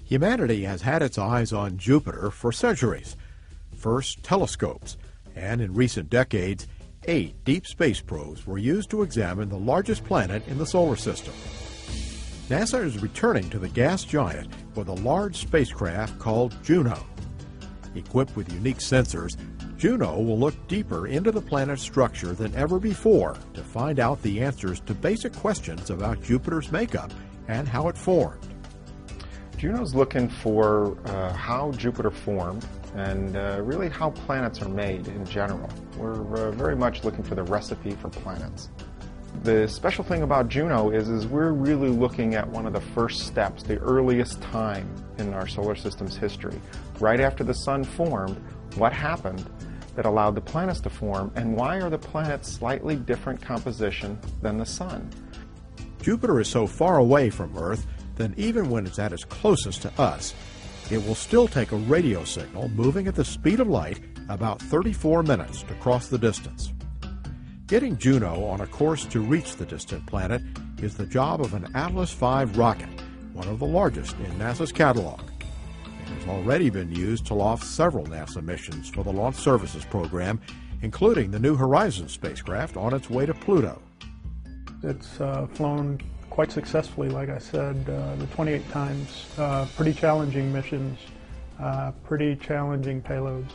Humanity has had its eyes on Jupiter for centuries. First, telescopes, and in recent decades, 8 deep space probes were used to examine the largest planet in the solar system. NASA is returning to the gas giant with a large spacecraft called Juno. Equipped with unique sensors, Juno will look deeper into the planet's structure than ever before to find out the answers to basic questions about Jupiter's makeup and how it formed. Juno's looking for how Jupiter formed and really how planets are made in general. We're very much looking for the recipe for planets. The special thing about Juno is we're really looking at one of the first steps, the earliest time in our solar system's history. Right after the Sun formed, what happened that allowed the planets to form, and why are the planets slightly different composition than the Sun? Jupiter is so far away from Earth that even when it's at its closest to us, it will still take a radio signal moving at the speed of light about 34 minutes to cross the distance. Getting Juno on a course to reach the distant planet is the job of an Atlas V rocket, one of the largest in NASA's catalog. It has already been used to launch several NASA missions for the Launch Services Program, including the New Horizons spacecraft on its way to Pluto. It's flown quite successfully, like I said, the 28 times. Pretty challenging missions, pretty challenging payloads.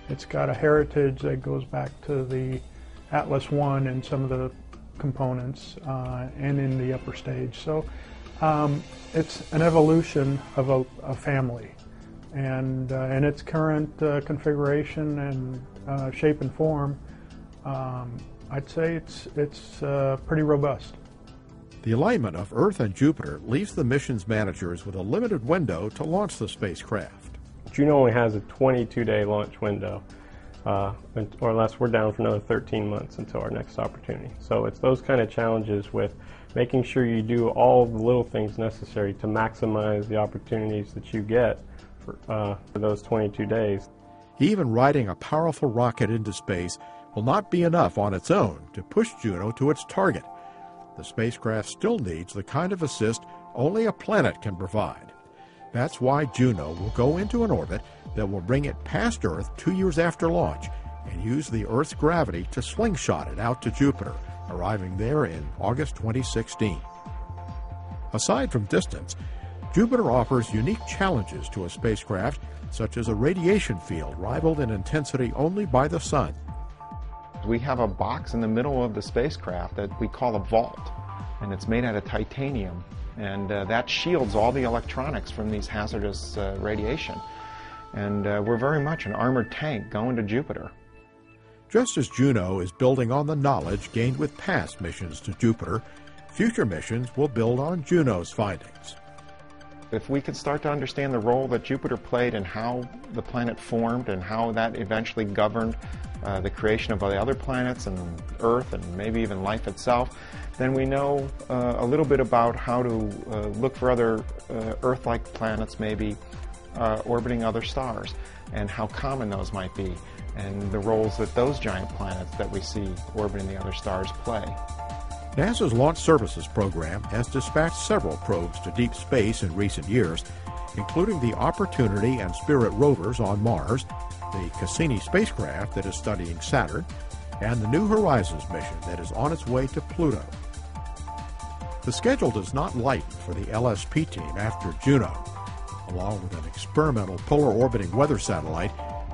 It's got a heritage that goes back to the Atlas I and some of the components and in the upper stage. So it's an evolution of a family. And in its current configuration and shape and form, I'd say it's pretty robust. The alignment of Earth and Jupiter leaves the mission's managers with a limited window to launch the spacecraft. Juno only has a 22-day launch window, or unless we're down for another 13 months until our next opportunity. So it's those kind of challenges with making sure you do all the little things necessary to maximize the opportunities that you get for those 22 days. Even riding a powerful rocket into space will not be enough on its own to push Juno to its target. The spacecraft still needs the kind of assist only a planet can provide. That's why Juno will go into an orbit that will bring it past Earth 2 years after launch and use the Earth's gravity to slingshot it out to Jupiter, arriving there in August 2016. Aside from distance, Jupiter offers unique challenges to a spacecraft, such as a radiation field rivaled in intensity only by the Sun. We have a box in the middle of the spacecraft that we call a vault, and it's made out of titanium, and that shields all the electronics from these hazardous radiation. And we're very much an armored tank going to Jupiter. Just as Juno is building on the knowledge gained with past missions to Jupiter, future missions will build on Juno's findings. If we could start to understand the role that Jupiter played in how the planet formed and how that eventually governed the creation of the other planets and Earth and maybe even life itself, then we know a little bit about how to look for other Earth-like planets maybe orbiting other stars and how common those might be and the roles that those giant planets that we see orbiting the other stars play. NASA's Launch Services Program has dispatched several probes to deep space in recent years, including the Opportunity and Spirit rovers on Mars, the Cassini spacecraft that is studying Saturn, and the New Horizons mission that is on its way to Pluto. The schedule does not lighten for the LSP team after Juno. Along with an experimental polar orbiting weather satellite,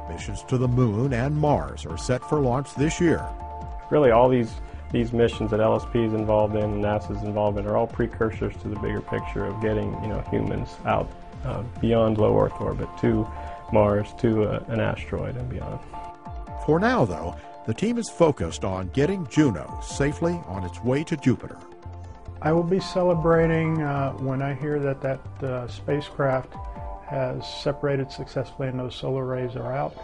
missions to the Moon and Mars are set for launch this year. Really, all these missions that LSP is involved in and NASA's involved in are all precursors to the bigger picture of getting humans out beyond low Earth orbit to Mars, to an asteroid and beyond. For now, though, the team is focused on getting Juno safely on its way to Jupiter. I will be celebrating when I hear that spacecraft has separated successfully and those solar rays are out.